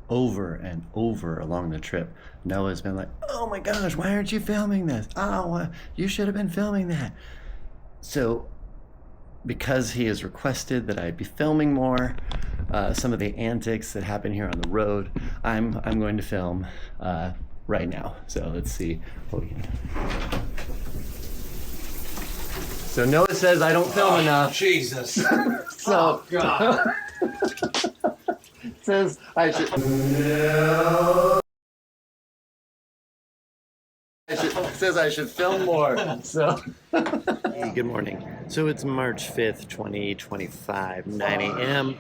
over and over along the trip, Noah's been like, "Oh my gosh, why aren't you filming this? Oh, you should have been filming that." So, because he has requested that I be filming more, some of the antics that happen here on the road, I'm going to film right now. So let's see what we can do. So Noah says I don't film enough. Jesus. So Oh, God. says I should. Says I should film more. So. Hey, good morning. So it's March 5th, 2025, 9 a.m.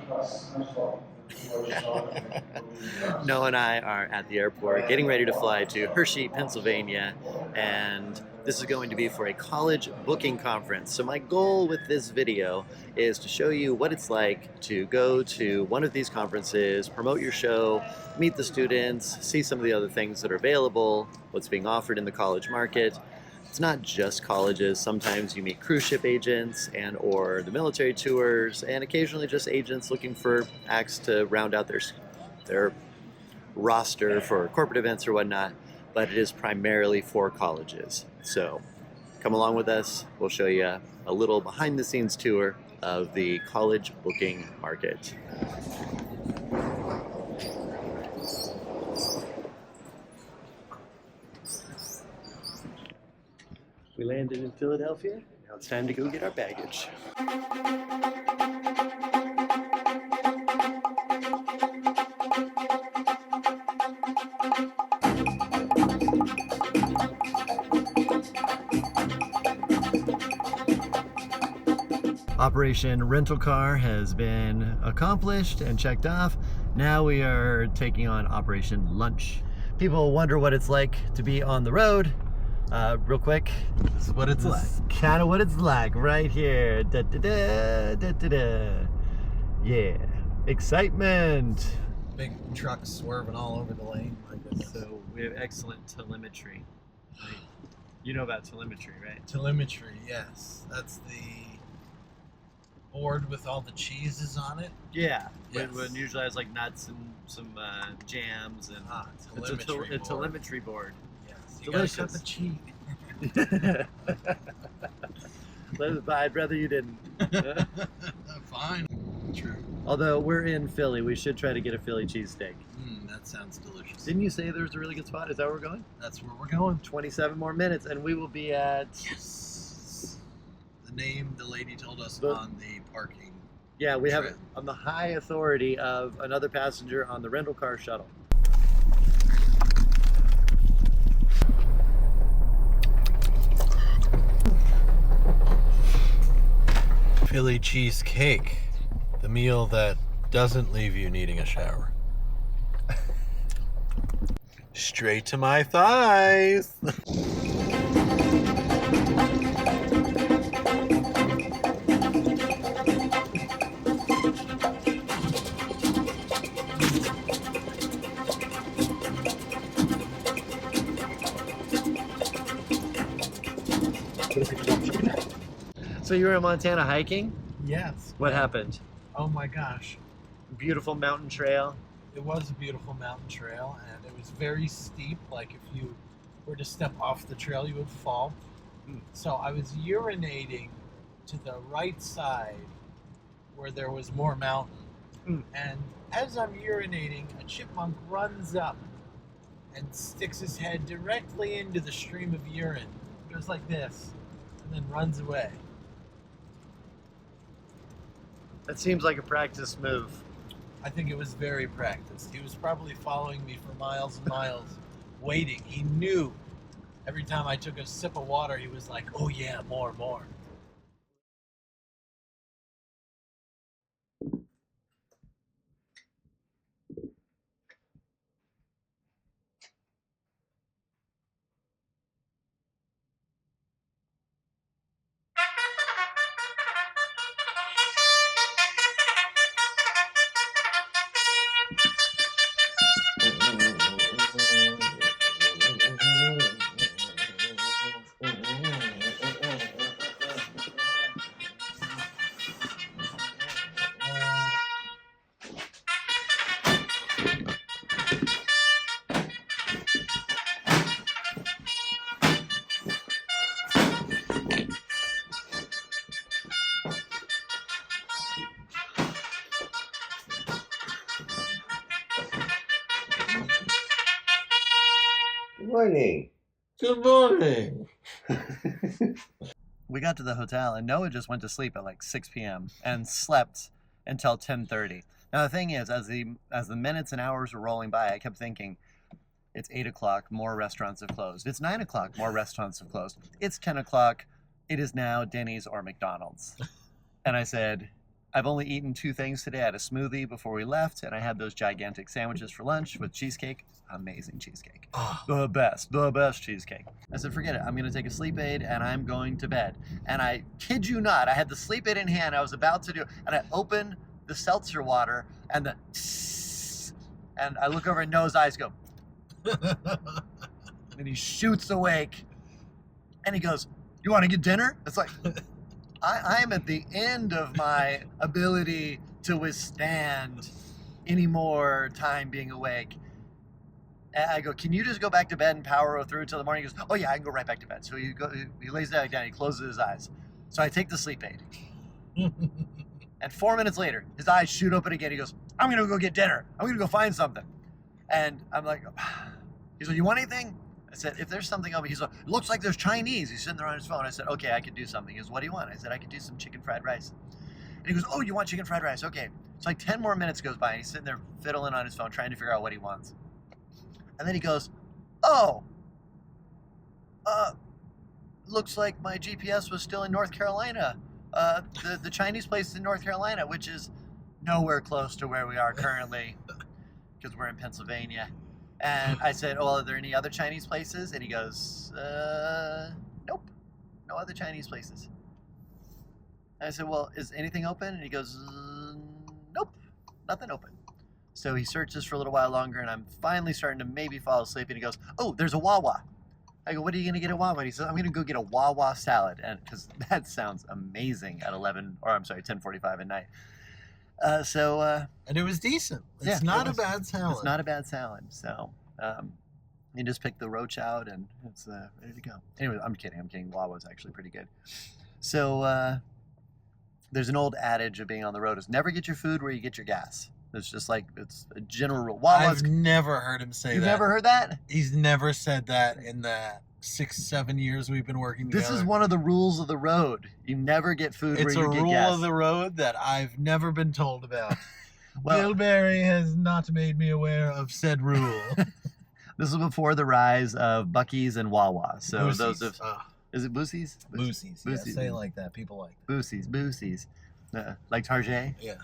Noah and I are at the airport getting ready to fly to Hershey, Pennsylvania, and this is going to be for a college booking conference. So my goal with this video is to show you what it's like to go to one of these conferences, promote your show, meet the students, see some of the other things that are available, what's being offered in the college market. It's not just colleges. Sometimes you meet cruise ship agents and or the military tours, and occasionally just agents looking for acts to round out their roster for corporate events or whatnot, but it is primarily for colleges. So come along with us. We'll show you a little behind the scenes tour of the college booking market. We landed in Philadelphia. Now it's time to go get our baggage. Operation Rental Car has been accomplished and checked off. Now we are taking on Operation Lunch. People wonder what it's like to be on the road. Real quick, this is what it's like. Kind of what it's like right here. Da, da, da, da, da, da. Yeah, excitement. Big trucks swerving all over the lane. My goodness. So we have excellent telemetry. Right? You know about telemetry, right? Telemetry, yes. That's the board with all the cheeses on it. Yeah. Yes. When usually has like nuts and some jams and Telemetry it's a telemetry board. Yes. You gotta cut the cheese. I'd rather you didn't. Fine. True. Although we're in Philly, we should try to get a Philly cheesesteak. That sounds delicious. Didn't you say there's a really good spot? Is that where we're going? That's where we're going. 27 more minutes and we will be at... Yes. The name the lady told us on the parking. Yeah, we have trip. it on the high authority of another passenger on the rental car shuttle. Philly cheesecake, the meal that doesn't leave you needing a shower. Straight to my thighs. So you were in Montana hiking? Yes. What happened? Oh my gosh. Beautiful mountain trail. It was a beautiful mountain trail, and it was very steep. Like if you were to step off the trail, you would fall. So I was urinating to the right side where there was more mountain. And as I'm urinating, a chipmunk runs up and sticks his head directly into the stream of urine. Goes like this, and then runs away. That seems like a practice move. I think it was very practiced. He was probably following me for miles and miles, waiting. He knew every time I took a sip of water, he was like, oh yeah, more, more. morning. Good morning. We got to the hotel and Noah just went to sleep at like 6 p.m. and slept until 10:30. Now the thing is, as the minutes and hours were rolling by, I kept thinking, it's 8 o'clock, more restaurants have closed. It's 9 o'clock, more restaurants have closed. It's 10 o'clock, it is now Denny's or McDonald's. And I said, I've only eaten 2 things today. I had a smoothie before we left, and I had those gigantic sandwiches for lunch with cheesecake. Amazing cheesecake. Oh. The best cheesecake. I said, forget it. I'm going to take a sleep aid, and I'm going to bed. And I kid you not, I had the sleep aid in hand. I was about to do it, and I opened the seltzer water, and and I look over, and Noah's eyes go. And he shoots awake, and he goes, you want to get dinner? It's like... I am at the end of my ability to withstand any more time being awake. And I go, can you just go back to bed and power through till the morning? He goes, oh yeah, I can go right back to bed. So he lays down, he closes his eyes. So I take the sleep aid. And 4 minutes later, his eyes shoot open again. He goes, I'm going to go get dinner. I'm going to go find something. And I'm like, he's like, you want anything? I said, if there's something over, he's like, it looks like there's Chinese. He's sitting there on his phone. I said, okay, I could do something. He goes, what do you want? I said, I could do some chicken fried rice. And he goes, oh, you want chicken fried rice? Okay. So like 10 more minutes goes by, and he's sitting there fiddling on his phone, trying to figure out what he wants. And then he goes, oh, looks like my GPS was still in North Carolina. The Chinese place is in North Carolina, which is nowhere close to where we are currently, because we're in Pennsylvania. And I said, oh, are there any other Chinese places? And he goes, nope, no other Chinese places. And I said, well, is anything open? And he goes, nope, nothing open. So he searches for a little while longer, and I'm finally starting to maybe fall asleep. And he goes, oh, there's a Wawa. I go, what are you going to get at Wawa? And he says, I'm going to go get a Wawa salad. And because that sounds amazing at 10:45 at night. And it was decent. It's not a bad salad. It's not a bad salad. So you just pick the roach out and it's ready to go. Anyway, I'm kidding. Wawa's actually pretty good. So there's an old adage of being on the road is never get your food where you get your gas. It's just like, it's a general rule. I've never heard him say that. You've never heard that? He's never said that in the 6-7 years we've been working together. This is one of the rules of the road. You never get food where you get gas. It's a rule of the road that I've never been told about. Well, Gilberry has not made me aware of said rule. This was before the rise of Buc-ee's and Wawa. So Boosie's. Those of... Is it Boosie's? Boosie's. Yeah, say it like that. People like that. Boosie's. Like Target? Yeah.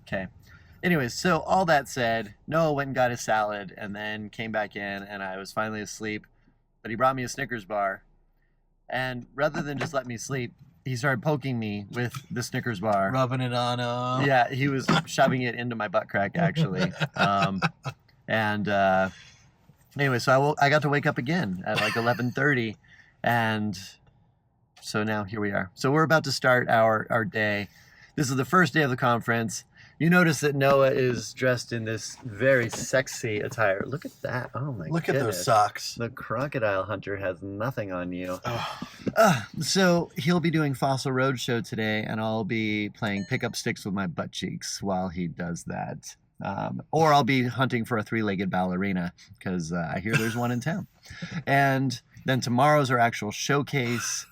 Okay. Anyways, so all that said, Noah went and got his salad and then came back in, and I was finally asleep. But he brought me a Snickers bar, and rather than just let me sleep, he started poking me with the Snickers bar. Rubbing it on him. Yeah, he was shoving it into my butt crack, actually. Anyway, so I got to wake up again at like 11:30, and so now here we are. So we're about to start our day. This is the first day of the conference. You notice that Noah is dressed in this very sexy attire. Look at that. Oh my Look goodness. at those socks. The crocodile hunter has nothing on you. Oh. So he'll be doing Fossil Roadshow today, and I'll be playing pickup sticks with my butt cheeks while he does that. Or I'll be hunting for a 3-legged ballerina, because I hear there's one in town. And then tomorrow's our actual showcase.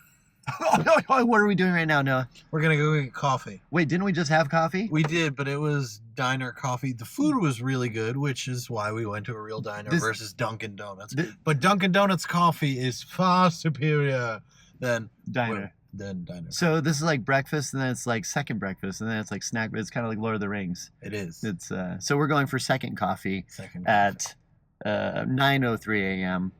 What are we doing right now, Noah? We're going to go get coffee. Wait, didn't we just have coffee? We did, but it was diner coffee. The food was really good, which is why we went to a real diner versus Dunkin' Donuts. But Dunkin' Donuts coffee is far superior than diner. So this is like breakfast, and then it's like second breakfast, and then it's like snack. It's kind of like Lord of the Rings. It is. It's so we're going for second coffee at 9:03 a.m.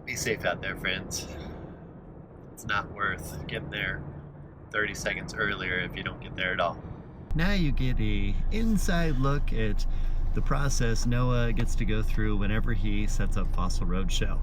Be safe out there, friends. It's not worth getting there 30 seconds earlier if you don't get there at all. Now you get a inside look at the process Noah gets to go through whenever he sets up Fossil Roadshow.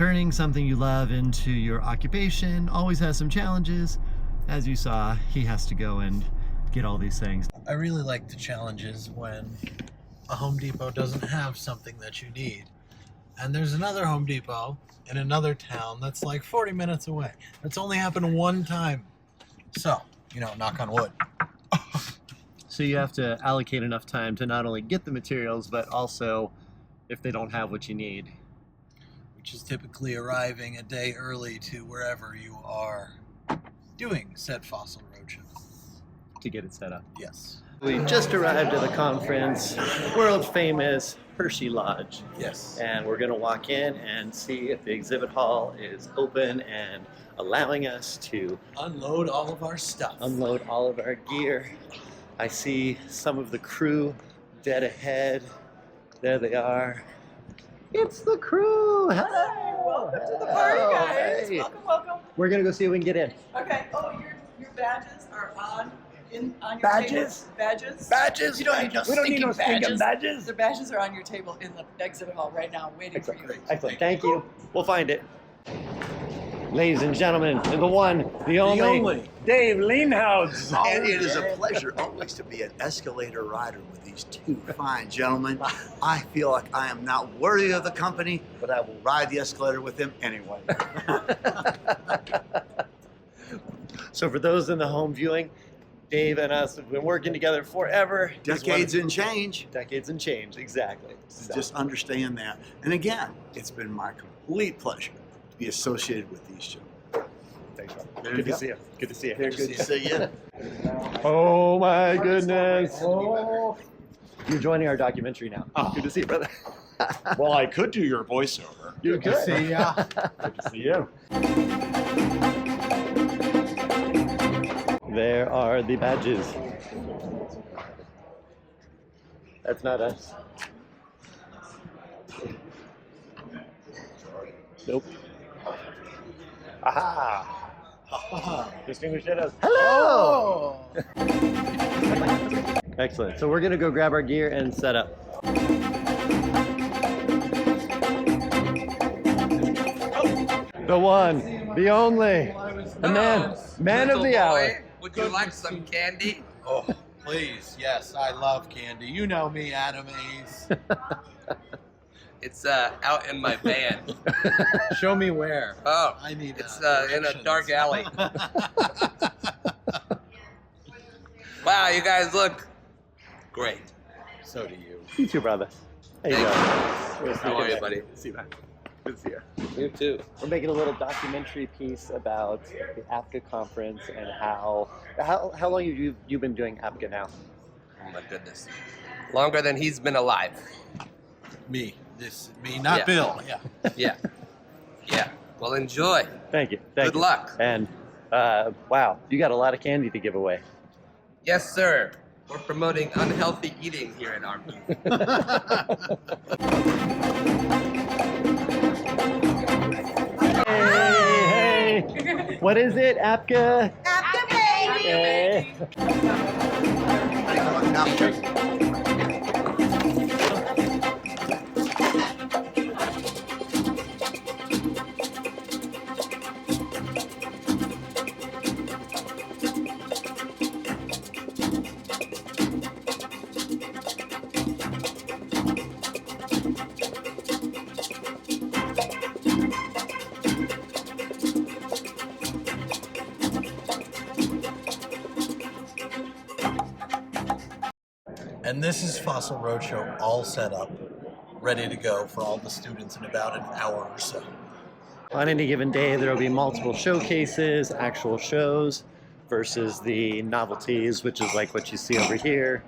Turning something you love into your occupation always has some challenges. As you saw, he has to go and get all these things. I really like the challenges when a Home Depot doesn't have something that you need. And there's another Home Depot in another town that's like 40 minutes away. That's only happened one time. So, knock on wood. So you have to allocate enough time to not only get the materials, but also if they don't have what you need. Which is typically arriving a day early to wherever you are doing said Fossil Roadshow. To get it set up. Yes. We just arrived at the conference, world famous Hershey Lodge. Yes. And we're gonna walk in and see if the exhibit hall is open and allowing us to Unload all of our stuff. unload all of our gear. I see some of the crew dead ahead. There they are. It's the crew! Hello! Welcome to the party, guys. Hey. Welcome. We're gonna go see if we can get in. Okay. Oh, your badges are on your Badges? table. Badges. Badges? You don't need no We don't need stinking no stinking badges. badges. The badges are on your table in the exhibit hall right now, waiting for you. Excellent. Thank you. We'll find it. Ladies and gentlemen, the one, the only. Dave Leanhouse. And it is a pleasure always to be an escalator rider with these two fine gentlemen. I feel like I am not worthy of the company, but I will ride the escalator with them anyway. So for those in the home viewing, Dave and us have been working together forever. Decades and change. Decades and change, exactly. So just understand that. And again, it's been my complete pleasure to be associated with these gentlemen. Thanks, Rob. There Good you to go. see you. Good to see you. They're good to see you. Oh my goodness. You're joining our documentary now. Oh. Good to see you, brother. Well, I could do your voiceover. You Good to see ya. Good to see you. There are the badges. That's not us. Nope. Aha! Distinguished us. Hello! Excellent. So we're gonna go grab our gear and set up. The one, the only, the man of the hour. Would you like some candy? Oh, please. Yes, I love candy. You know me, Adam Ace. It's out in my van. Show me where. Oh, I need it's in a dark alley. Wow, you guys look great. So do you. You too, brother. How you doing? How are you, buddy? See you, man. Good to see you. You too. We're making a little documentary piece about the APCA conference and how long have you been doing APCA now? Oh my goodness. Longer than he's been alive. Me, not Yeah. Bill. Yeah. Yeah. Yeah. Well, enjoy. Thank you. Good luck. And wow, you got a lot of candy to give away. Yes, sir. We're promoting unhealthy eating here at our booth. Hey, hey. What is it, APCA? APCA baby. Hey. And this is Fossil Roadshow all set up, ready to go for all the students in about an hour or so. On any given day, there will be multiple showcases, actual shows, versus the novelties, which is like what you see over here,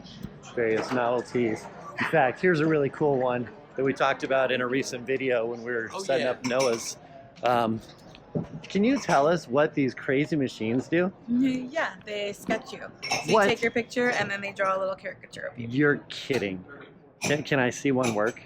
various novelties. In fact, here's a really cool one that we talked about in a recent video when we were setting up Noah's. Can you tell us what these crazy machines do? Yeah, they sketch you. So you What? take your picture and then they draw a little caricature of you. You're kidding. Can I see one work?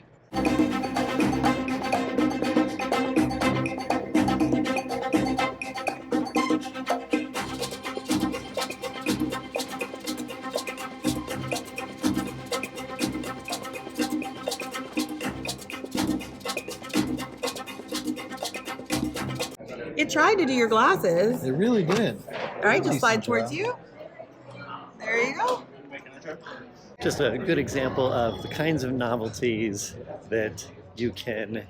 tried to do your glasses. They really did. All right, just slide Decent towards job. you. There you go. Just a good example of the kinds of novelties that you can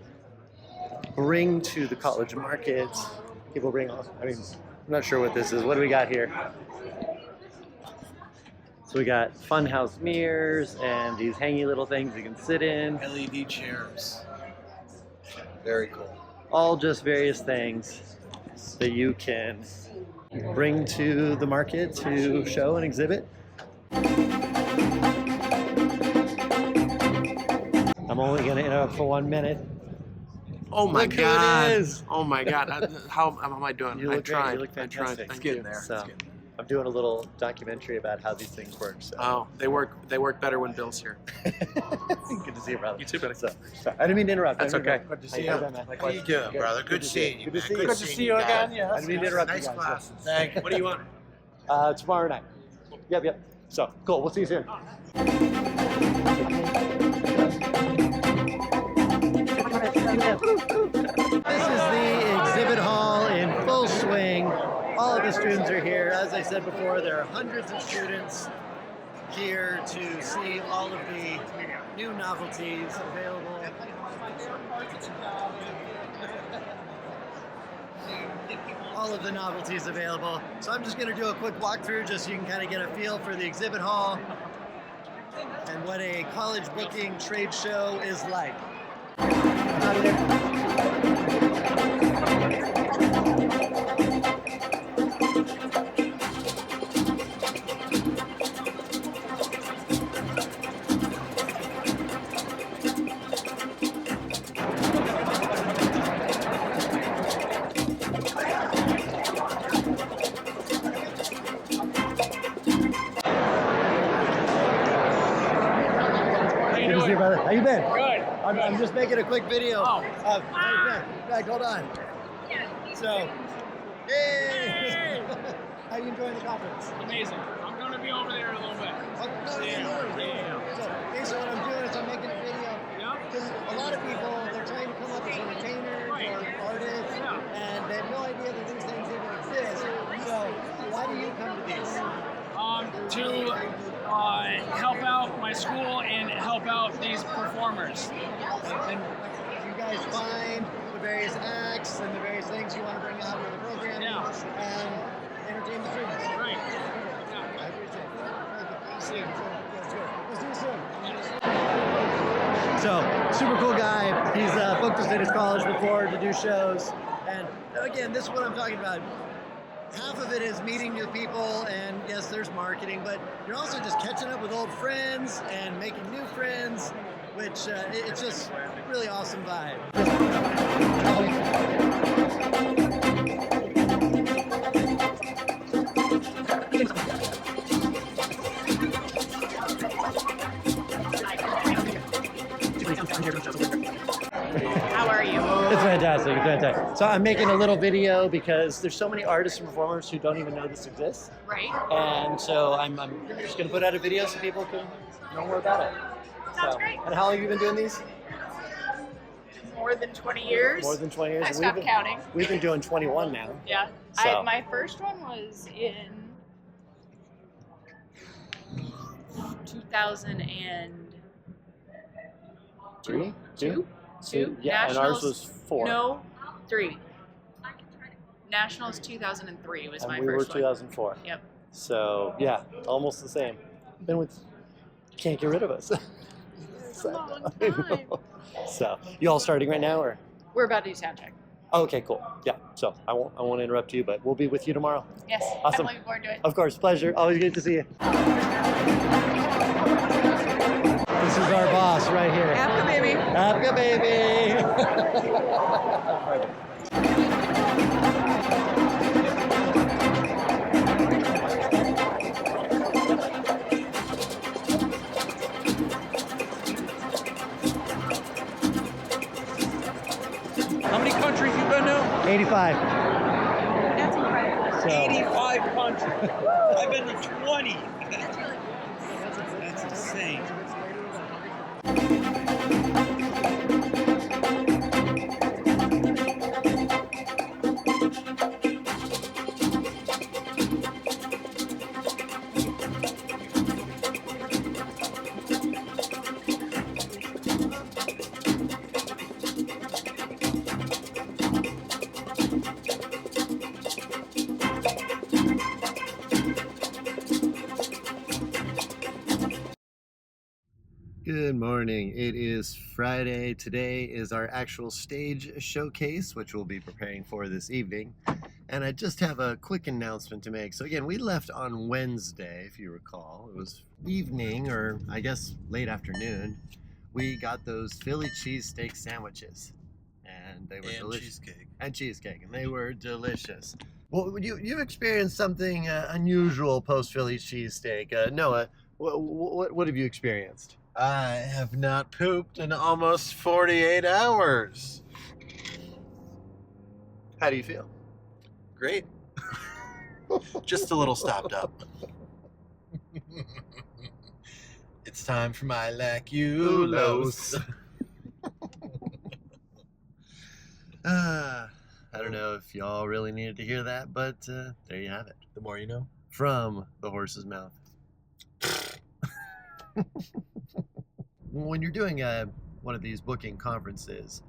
bring to the college market. People bring all, I mean, I'm not sure what this is. What do we got here? So we got funhouse mirrors and these hangy little things you can sit in. LED chairs. Very cool. All just various things that you can bring to the market to show and exhibit. I'm only going to interrupt for 1 minute. Oh my Look who it God! is. Oh my God! How am I doing? You I look great. tried. You look I tried. fantastic. Thank you. So, I'm doing a little documentary about how these things work. So. Oh, they work. They work better when Bill's here. Good to see you, brother. You too, buddy. So, sorry, I didn't mean to interrupt. That's okay. Good to How see you you. doing, man? How you doing, brother? Good seeing you. Good to see man. you. Good to see you again. Yes. I didn't mean to interrupt Nice you guys. glasses. Thank you. What do you want? Tomorrow night. Yep. So, cool. We'll see you soon. This is the exhibit hall in full swing. All of the students are here. As I said before, there are hundreds of students here to see all of the new novelties available. All of the novelties available. So I'm just going to do a quick walkthrough just so you can kind of get a feel for the exhibit hall and what a college booking trade show is like. Good to see you, brother. How you been? Good. I'm just making a quick video. Oh. Greg, hold on. So, yay! How you enjoying the conference? Amazing. I'm going to be over there in a little bit. So what I'm doing is I'm making a video. Yeah. Because a lot of people, they're trying to come up as entertainers or artists, and they have no idea that these things even exist. So why do you come to these? To help out my school and help out these performers. And you guys find the various acts and the various things you want to bring out of the program and entertain the students. Right. I appreciate it. See you. We'll see you soon. So, super cool guy. He's booked us at his college before to do shows. And again, this is what I'm talking about. Half of it is meeting new people, and yes, there's marketing, but you're also just catching up with old friends and making new friends, which it's just a really awesome vibe. How are you? It's fantastic, it's fantastic. So I'm making a little video because there's so many artists and performers who don't even know this exists. Right. And so I'm just gonna put out a video so people can know more about it. Sounds great. And how long have you been doing these? More than 20 years. More than 20 years? I stopped counting. We've been doing 21 now. Yeah. So. My first one was in 2002. Three? Two? Yeah, and ours was 4. No, 3. Nationals 2003 was and my we were first one. 2004. Yep. So yeah, almost the same. Been with, can't get rid of us. It's a long time. So you all starting right now, or? We're about to do sound check. Oh, okay, cool. Yeah. So I won't interrupt you, but we'll be with you tomorrow. Yes. Awesome. I'm looking forward to it. Of course, pleasure. Always good to see you. This is our boss right here. APCA baby. APCA baby. How many countries you been to? 85. That's incredible. So, 85 countries. I've been to 20. That's insane. Good morning. It is Friday. Today is our actual stage showcase, which we'll be preparing for this evening. And I just have a quick announcement to make. So again, we left on Wednesday, if you recall. It was evening, or I guess late afternoon. We got those Philly cheesesteak sandwiches. And they were delicious. Cheesecake. And they were delicious. Well, you've experienced something unusual post Philly cheesesteak. Noah, what have you experienced? I have not pooped in almost 48 hours. How do you feel? Great. Just a little stopped up. It's time for my laculose. I don't know if y'all really needed to hear that, but there you have it. The more you know. From the horse's mouth. When you're doing one of these booking conferences,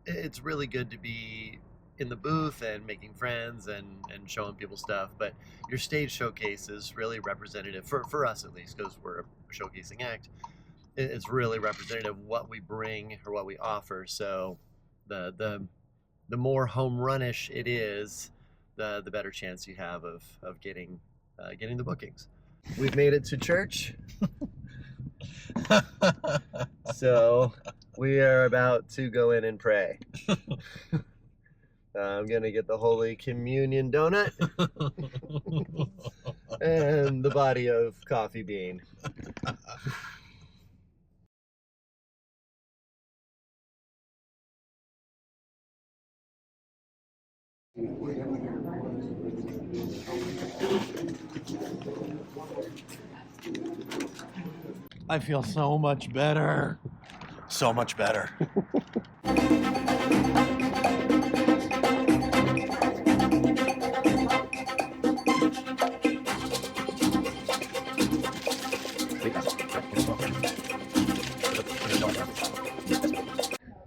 it's really good to be in the booth and making friends and showing people stuff, but your stage showcase is really representative, for us at least, because we're a showcasing act. It's really representative of what we bring or what we offer. So the more home runish it is, the better chance you have of getting the bookings. We've made it to church. So we are about to go in and pray. I'm gonna get the Holy Communion donut and the body of coffee bean. I feel so much better. So much better.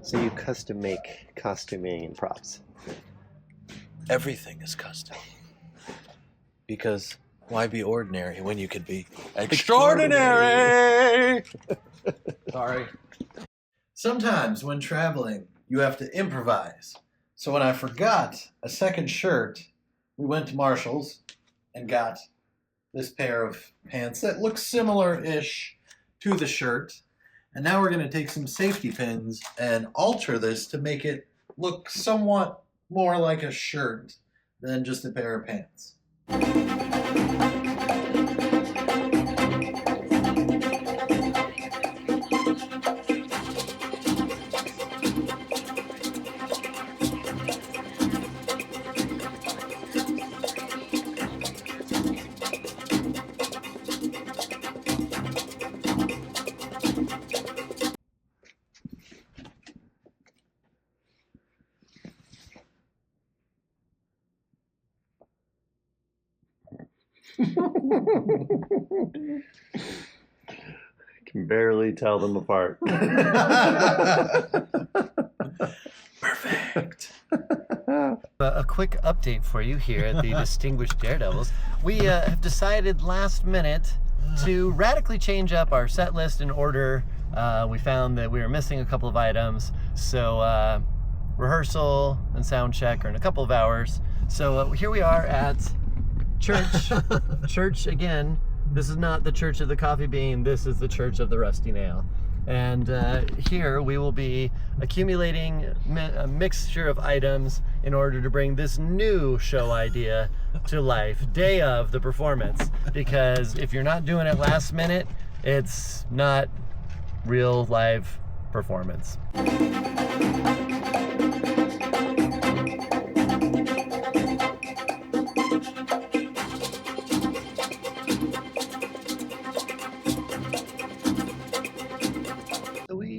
So you custom make costuming and props. Everything is custom. Because why be ordinary when you could be extraordinary? Sorry. Sometimes when traveling, you have to improvise. So when I forgot a second shirt, we went to Marshall's and got this pair of pants that look similar-ish to the shirt. And now we're going to take some safety pins and alter this to make it look somewhat more like a shirt than just a pair of pants. Can barely tell them apart. Perfect. A quick update for you here at the Distinguished Daredevils. We have decided last minute to radically change up our set list and order. We found that we were missing a couple of items, so rehearsal and sound check are in a couple of hours. So here we are at church. Church again. This is not the Church of the Coffee Bean. This is the Church of the Rusty Nail. And here we will be accumulating a mixture of items in order to bring this new show idea to life, day of the performance. Because if you're not doing it last minute, it's not real live performance.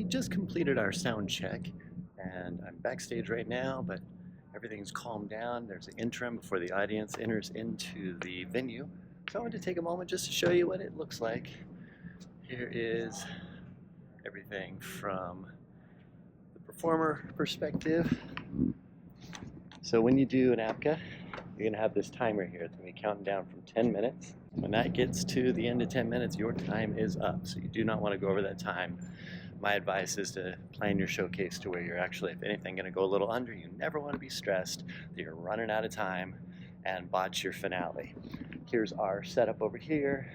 Just completed our sound check, and I'm backstage right now, but everything's calmed down. There's an interim before the audience enters into the venue. So I wanted to take a moment just to show you what it looks like. Here is everything from the performer perspective. So when you do an APCA, you're gonna have this timer here. It's gonna be counting down from 10 minutes. When that gets to the end of 10 minutes, your time is up. So you do not want to go over that time. My advice is to plan your showcase to where you're actually, if anything, gonna go a little under. You never want to be stressed that you're running out of time and botch your finale. Here's our setup over here.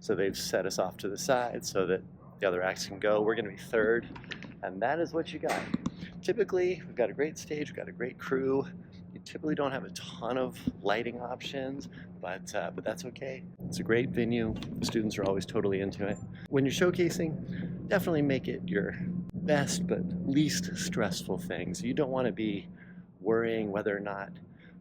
So they've set us off to the side so that the other acts can go. We're gonna be third, and that is what you got. Typically, we've got a great stage, we've got a great crew. You typically don't have a ton of lighting options, but that's okay. It's a great venue. Students are always totally into it. When you're showcasing, definitely make it your best but least stressful things. You don't want to be worrying whether or not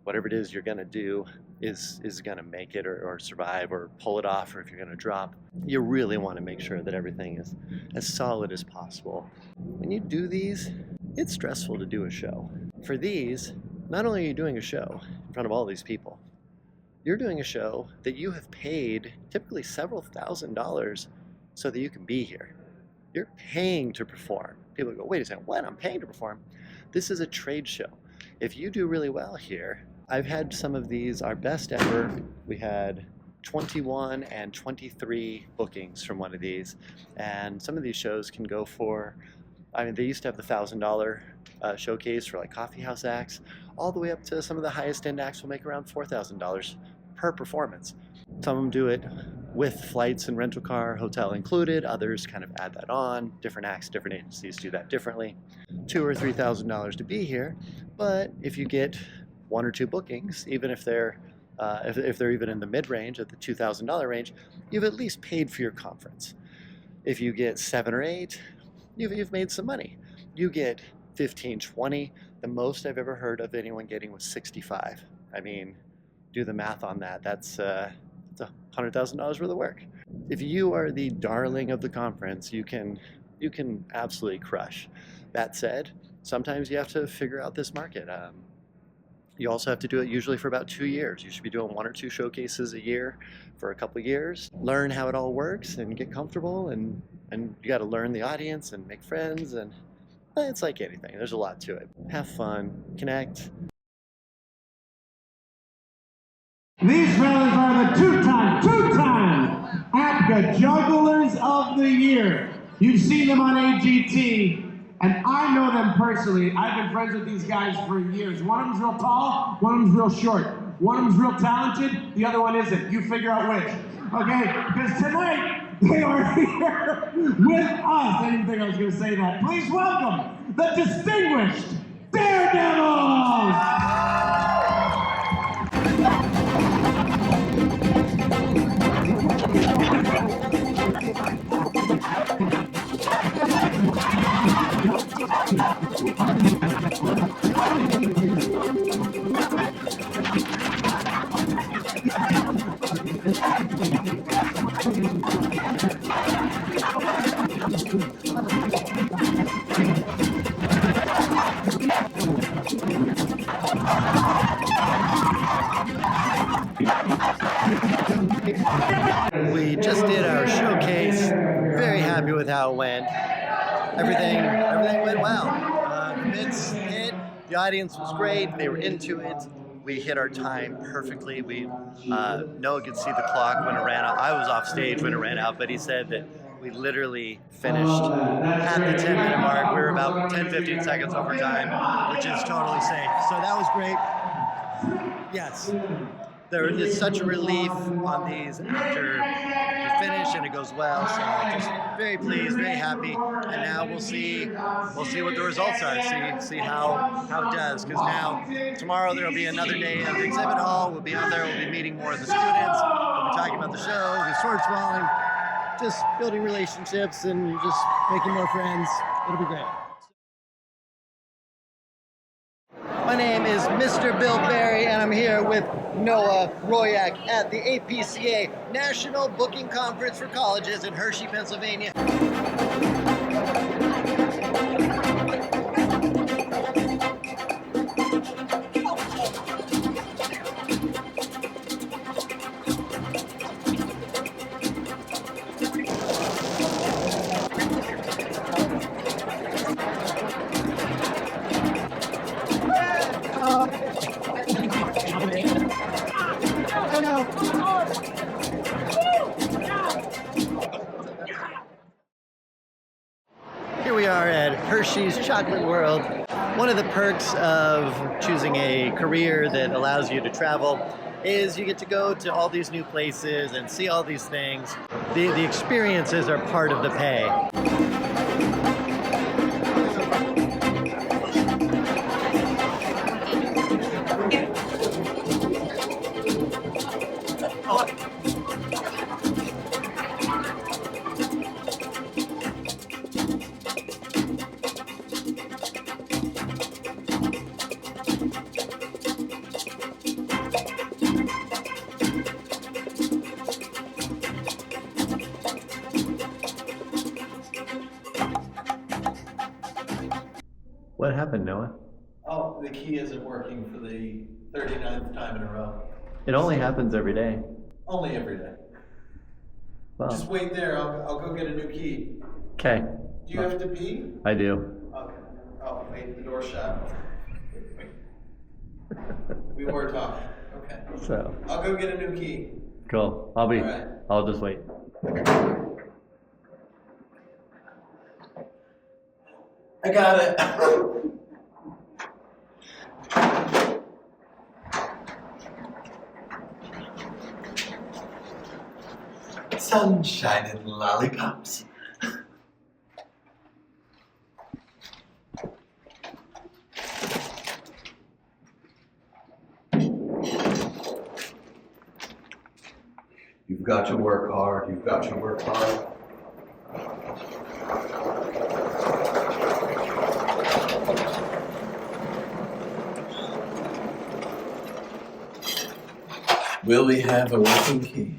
whatever it is you're going to do is going to make it or survive or pull it off, or if you're going to drop. You really want to make sure that everything is as solid as possible. When you do these, it's stressful to do a show. For these, not only are you doing a show in front of all these people, you're doing a show that you have paid typically several $1,000s so that you can be here. You're paying to perform. People go, wait a second, what? I'm paying to perform? This is a trade show. If you do really well here, I've had some of these, our best ever, we had 21 and 23 bookings from one of these, and some of these shows can go for, I mean, they used to have the $1,000 showcase for like coffee house acts, all the way up to some of the highest end acts will make around $4,000 per performance. Some of them do it with flights and rental car, hotel included. Others kind of add that on. Different acts, different agencies do that differently. $2,000 or $3,000 to be here, but if you get 1 or 2 bookings, even if they're even in the mid-range, at the $2,000 range, you've at least paid for your conference. If you get 7 or 8, you've made some money. You get 15, 20. The most I've ever heard of anyone getting was 65. I mean, do the math on that. That's $100,000 worth of work. If you are the darling of the conference, you can absolutely crush. That said, sometimes you have to figure out this market. You also have to do it usually for about 2 years. You should be doing 1 or 2 showcases a year for a couple of years. Learn how it all works and get comfortable, and you got to learn the audience and make friends, and it's like anything. There's a lot to it. Have fun, connect. These fellas are the two-time APCA Jugglers of the Year. You've seen them on AGT. And I know them personally. I've been friends with these guys for years. One of them's real tall, one of them's real short. One of them's real talented, the other one isn't. You figure out which. Okay? Because tonight, they are here with us. I didn't think I was going to say that. Please welcome the distinguished Daredevils! We just did our showcase. Very happy with how it went. Everything went well. The mids hit. The audience was great. They were into it. We hit our time perfectly. Noah could see the clock when it ran out. I was off stage when it ran out, but he said that we literally finished at the 10-minute mark. We were about 10, 15 seconds over time, which is totally safe. So that was great. Yes. There is such a relief on these after you finish and it goes well. So just very pleased, very happy. And now we'll see what the results are. See how it does. Because now tomorrow there will be another day of the exhibit hall. We'll be out there. We'll be meeting more of the students. We'll be talking about the show. We'll be sword swallowing, just building relationships and just making more friends. It'll be great. My name is Mr. Bill Berry, and I'm here with Noah Royak at the APCA National Booking Conference for Colleges in Hershey, Pennsylvania. Hershey's chocolate world. One of the perks of choosing a career that allows you to travel is you get to go to all these new places and see all these things. The experiences are part of the pay. What happened, Noah? Oh, the key isn't working for the 39th time in a row. It only happens every day. Only every day. Well, Just wait there. I'll go get a new key. okay. Do you have to pee? I do. Okay. Oh, wait, the door's shut. We were talking. Okay. So, I'll go get a new key. cool. All right. I'll just wait. I got it. Sunshine and lollipops. You've got to work hard. You've got to work hard. Will we have a working key?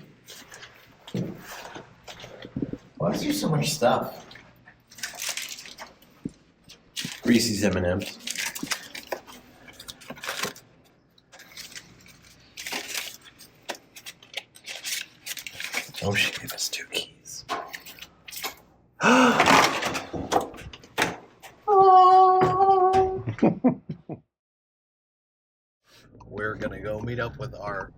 Why is there so much stuff? Reese's M&M's. Oh, she gave us 2 keys. We're gonna go meet up with our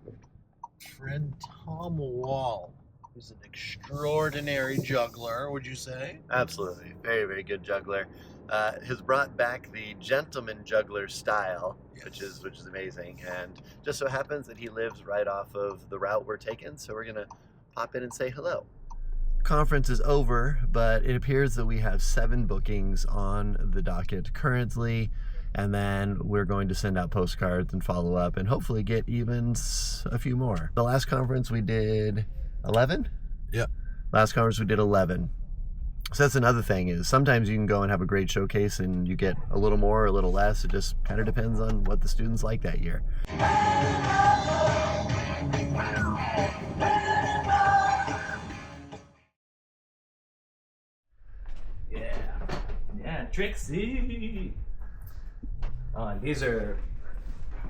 friend Tom Wall, who's an extraordinary juggler, would you say? Absolutely. Very, very good juggler. Has brought back the gentleman juggler style, which is amazing. And just so happens that he lives right off of the route we're taking, so we're gonna pop in and say hello. Conference is over, but it appears that we have 7 bookings on the docket currently, and then we're going to send out postcards and follow up and hopefully get even a few more. The last conference we did 11? Yeah. Last conference we did 11. So that's another thing, is sometimes you can go and have a great showcase and you get a little more or a little less. It just kind of depends on what the students like that year. Yeah, Trixie. And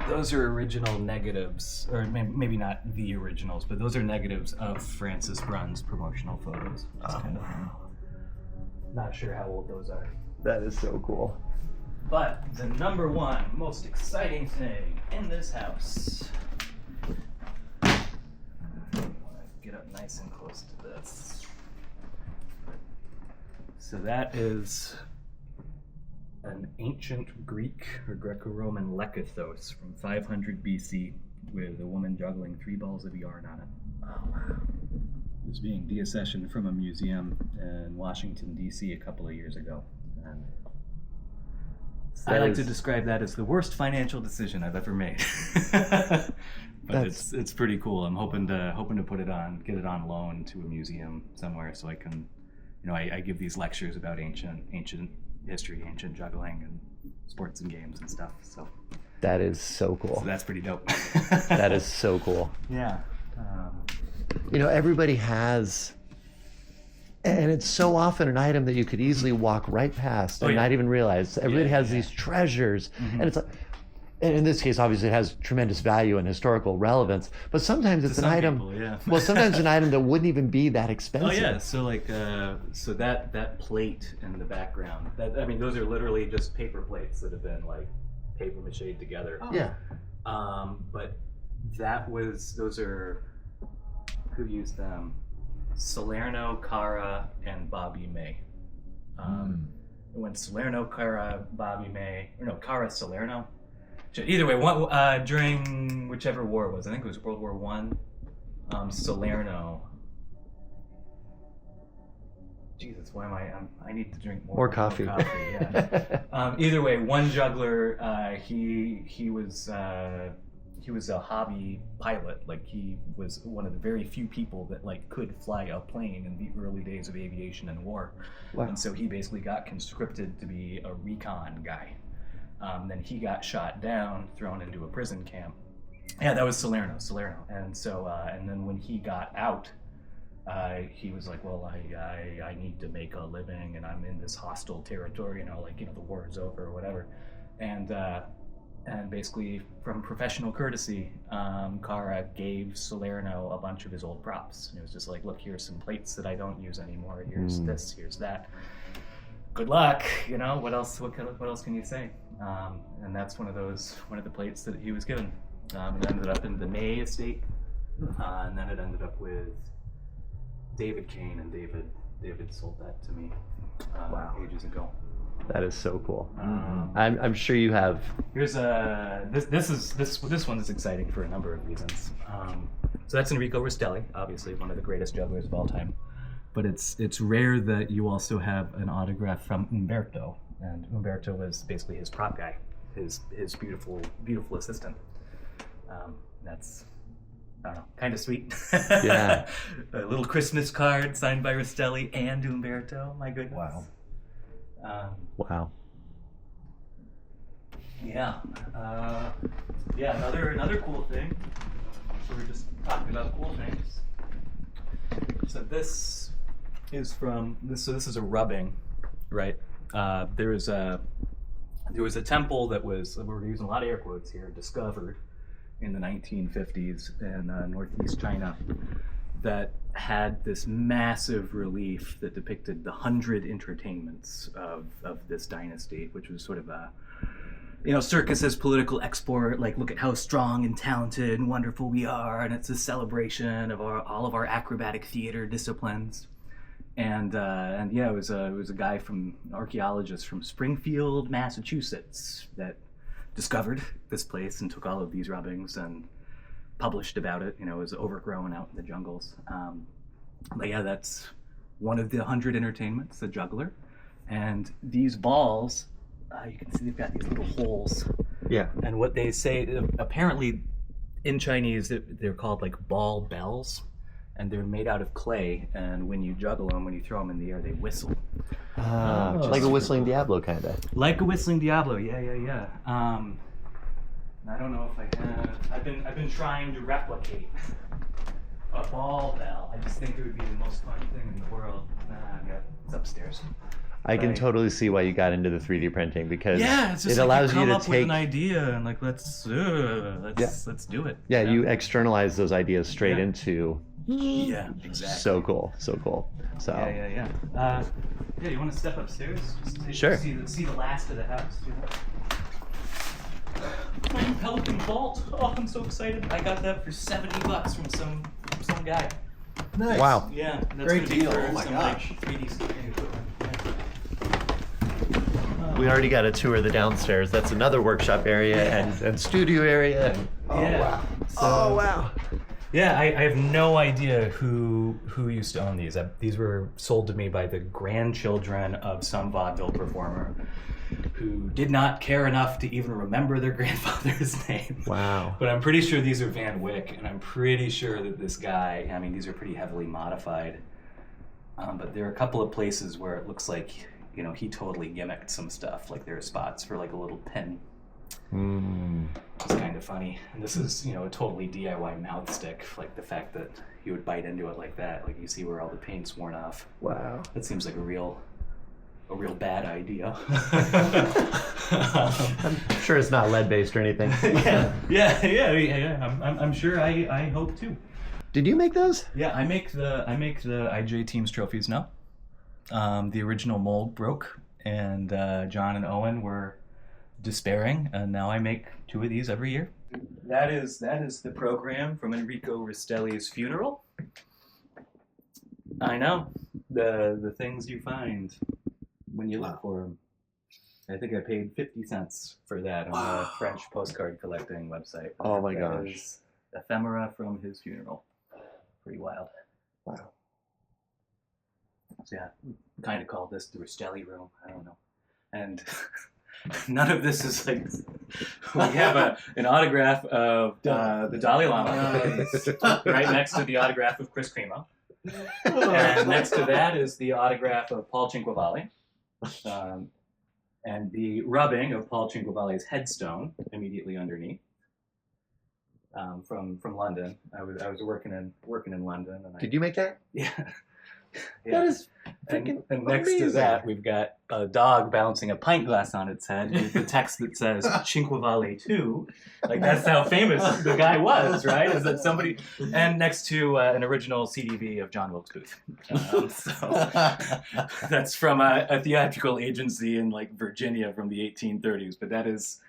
those are original negatives, or maybe not the originals, but those are negatives of Francis Brunn's promotional photos. That's kind of fun. Not sure how old those are. That is so cool. But the number one most exciting thing in this house. Get up nice and close to this. So that is an ancient Greek or Greco-Roman lekythos from 500 BC with a woman juggling 3 balls of yarn on it. It was being deaccessioned from a museum in Washington, D.C. a couple of years ago. And I like to describe that as the worst financial decision I've ever made. But it's pretty cool. I'm hoping to put it on, get it on loan to a museum somewhere, so I can, I give these lectures about ancient history, ancient juggling, and sports and games and stuff. So that is so cool. So that's pretty dope. That is so cool. Yeah. Everybody has, and it's so often an item that you could easily walk right past and not even realize. Everybody has these treasures, and it's like, and in this case, obviously, it has tremendous value and historical relevance. But sometimes it's an item. Well, sometimes an item that wouldn't even be that expensive. Oh yeah. So so that plate in the background. Those are literally just paper plates that have been paper mache'd together. Oh. Yeah. But those are, who used them? Salerno, Cara, and Bobby May. when Salerno, Cara, Bobby May, or no, Cara, Salerno. Either way, during whichever war it was, I think it was World War One. Salerno. Jesus, why am I need to drink more coffee. Yeah. Either way, one juggler, he was a hobby pilot. Like, he was one of the very few people that like could fly a plane in the early days of aviation and war. Wow. And so he basically got conscripted to be a recon guy. Then he got shot down, thrown into a prison camp. Yeah, that was Salerno. And so, and then when he got out, he was like, well, I need to make a living, and I'm in this hostile territory, the war is over or whatever. And basically, from professional courtesy, Cara gave Salerno a bunch of his old props. And it was just like, look, here's some plates that I don't use anymore. Here's this, here's that. Good luck, what else can you say? And that's one of the plates that he was given. It ended up in the May estate, and then it ended up with David Kane, and David sold that to me ages ago. That is so cool. I'm sure you have. Here's this one is exciting for a number of reasons. So that's Enrico Rastelli, obviously one of the greatest jugglers of all time. But it's rare that you also have an autograph from Umberto, and Umberto was basically his prop guy, his beautiful assistant. That's, I don't know, kind of sweet. Yeah. A little Christmas card signed by Rastelli and Umberto. My goodness. Wow. Wow. Yeah. Another cool thing. So we're just talking about cool things. So this is from this. So this is a rubbing, right? There was a temple that was, we're using a lot of air quotes here, discovered in the 1950s in northeast China, that had this massive relief that depicted the 100 entertainments of this dynasty, which was sort of a, circus as political export, like, look at how strong and talented and wonderful we are, and it's a celebration of all of our acrobatic theater disciplines. And yeah, it was a guy an archaeologist from Springfield, Massachusetts, that discovered this place and took all of these rubbings and published about it. It was overgrown out in the jungles. But yeah, that's one of the 100 entertainments, the juggler. And these balls, you can see they've got these little holes. Yeah. And what they say, apparently in Chinese, they're called like ball bells. And they're made out of clay, and when you juggle them, when you throw them in the air, they whistle. Like a whistling Diablo, kind of. Like a whistling Diablo, yeah. I don't know if I have. I've been trying to replicate a ball bell. I just think it would be the most fun thing in the world. Yeah, it's upstairs. I can totally see why you got into the 3D printing, because it's just it allows you to up take with an idea and like let's do it. Yeah, you externalize those ideas straight into. Yeah, exactly. So cool. So Yeah. You want to step upstairs? Just sure. See the last of the house. My new Pelican Vault. Oh, I'm so excited! I got that for $70 from some guy. Nice. Wow. Yeah, that's Great gonna be deal. for Oh my some, gosh. Like, 3D scanning equipment. We already got a tour of the downstairs. That's another workshop area and studio area. Wow. Oh wow. Yeah, I have no idea who used to own these. These were sold to me by the grandchildren of some vaudeville performer who did not care enough to even remember their grandfather's name. Wow. But I'm pretty sure these are Van Wyck, and I'm pretty sure that this guy, these are pretty heavily modified. But there are a couple of places where it looks like, he totally gimmicked some stuff. Like there are spots for like a little pin. It's kind of funny. And this is, a totally DIY mouth stick. Like the fact that you would bite into it like that. Like you see where all the paint's worn off. Wow. That seems like a real bad idea. I'm sure it's not lead-based or anything. Yeah. I'm sure I hope too. Did you make those? Yeah, I make the IJ Teams trophies now. The original mold broke, and John and Owen were despairing, and now I make 2 of these every year. That is the program from Enrico Rastelli's funeral. I know the things you find when you look for them. I think I paid 50 cents for that on the French postcard collecting website. Oh my That gosh. is ephemera from his funeral. Pretty wild. Wow. So yeah, kind of call this the Rastelli room. I don't know. And none of this is like, we have an autograph of the Dalai Lama right next to the autograph of Chris Cremo. And next to that is the autograph of Paul Cinquevalli. And the rubbing of Paul Cinquevalli's headstone immediately underneath. From London. I was working in London. And Did you make that? Yeah. That is freaking and next to amazing. that, we've got a dog bouncing a pint glass on its head with the text that says Cinquevalli 2. Like, that's how famous the guy was, right? Is that somebody... And next to an original CDV of John Wilkes Booth. So that's from a theatrical agency in, like, Virginia from the 1830s. But that is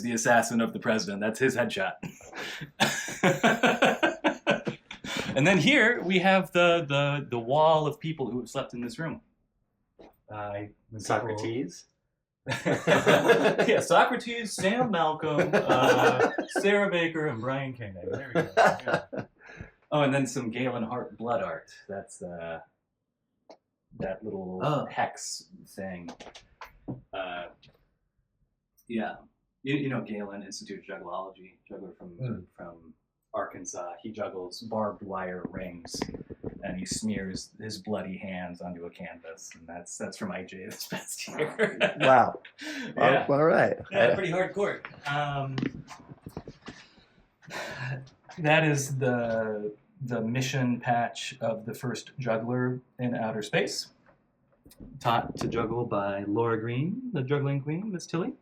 the assassin of the president. That's his headshot. And then here we have the wall of people who have slept in this room. Socrates? Yeah, Socrates, Sam Malcolm, Sarah Baker, and Brian Koenig. There we go. Yeah. Oh, and then some Galen Hart blood art. That's that little hex thing. Yeah. You know Galen, Institute of Juggleology, juggler from Arkansas. He juggles barbed wire rings, and he smears his bloody hands onto a canvas, and that's from IJ this past year. Wow. Yeah. All right. Yeah, pretty hardcore. That is the mission patch of the first juggler in outer space, taught to juggle by Laura Green, the juggling queen, Miss Tilly.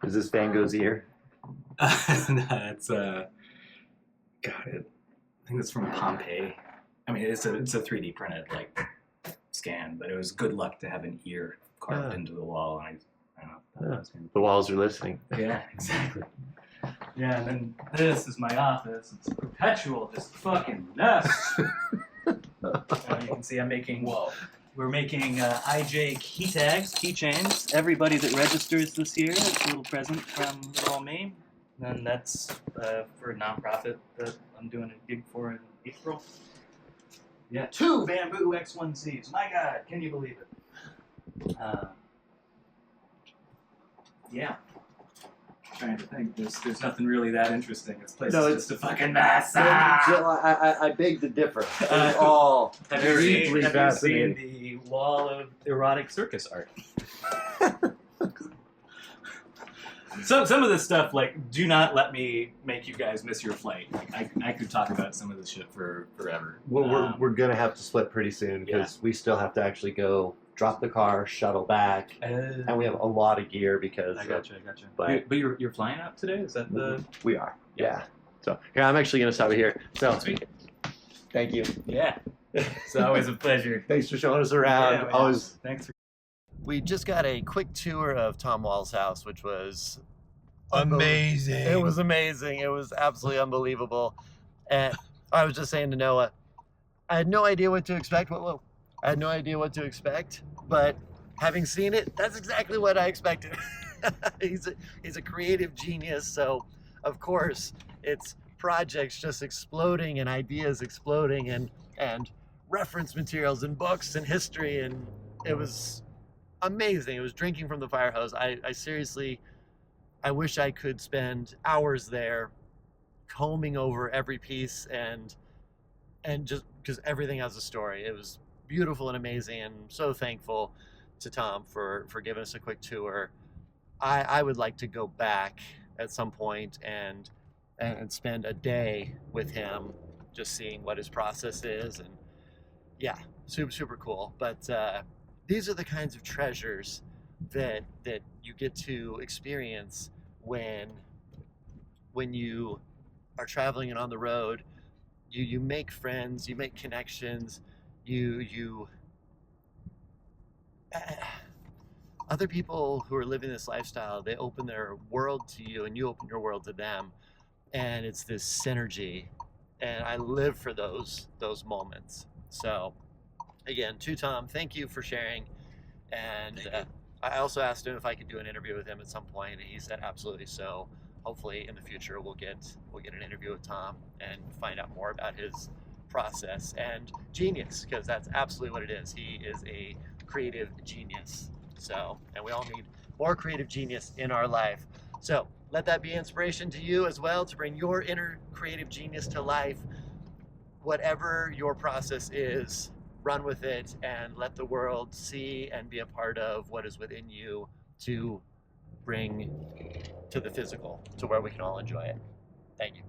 Is this Van Gogh's ear? That's I think that's from Pompeii. I mean, it's a 3D printed like scan, but it was good luck to have an ear carved into the wall. And I don't know. The walls are listening. Yeah, exactly. Yeah, and then this is my office. It's perpetual, just fucking mess. You can see I'm making. We're making IJ key tags, keychains. Everybody that registers this year gets a little present from little me. And that's for a nonprofit that I'm doing a gig for in April. Yeah, 2 Bamboo X1Cs. My God, can you believe it? Yeah. Trying to think. There's nothing really that interesting. This place is just a fucking mess. I beg to differ. It's all deeply Have you fascinating. seen the wall of erotic circus art? Some of this stuff, like, do not let me make you guys miss your flight. Like, I could talk about some of this shit for forever. Well, we're gonna have to split pretty soon because we still have to actually go drop the car, shuttle back, and we have a lot of gear because. I gotcha. But you're flying out today? Is that the? We are. Yeah. So here, I'm actually gonna stop it here. So thank you. Yeah. It's always a pleasure. Thanks for showing us around. Yeah, Always. Thanks. We just got a quick tour of Tom Wall's house, which was Amazing. It was amazing. It was absolutely unbelievable. And I was just saying to Noah, I had no idea what to expect. Whoa. I had no idea what to expect, but having seen it, that's exactly what I expected. He's a creative genius, so of course it's projects just exploding and ideas exploding and reference materials and books and history, and it was amazing. It was drinking from the fire hose. I seriously, I wish I could spend hours there combing over every piece and just because everything has a story. It was beautiful and amazing, and I'm so thankful to Tom for giving us a quick tour. I would like to go back at some point and spend a day with him just seeing what his process is, and yeah, super cool. But these are the kinds of treasures that you get to experience when you are traveling and on the road. You make friends, you make connections, you other people who are living this lifestyle, they open their world to you and you open your world to them, and it's this synergy, and I live for those moments. So again, to Tom, thank you for sharing. And I also asked him if I could do an interview with him at some point, and he said absolutely. So hopefully in the future we'll get an interview with Tom and find out more about his process and genius, because that's absolutely what it is. He is a creative genius. So, and we all need more creative genius in our life. So let that be inspiration to you as well, to bring your inner creative genius to life. Whatever your process is, run with it and let the world see and be a part of what is within you to bring to the physical, to where we can all enjoy it. Thank you.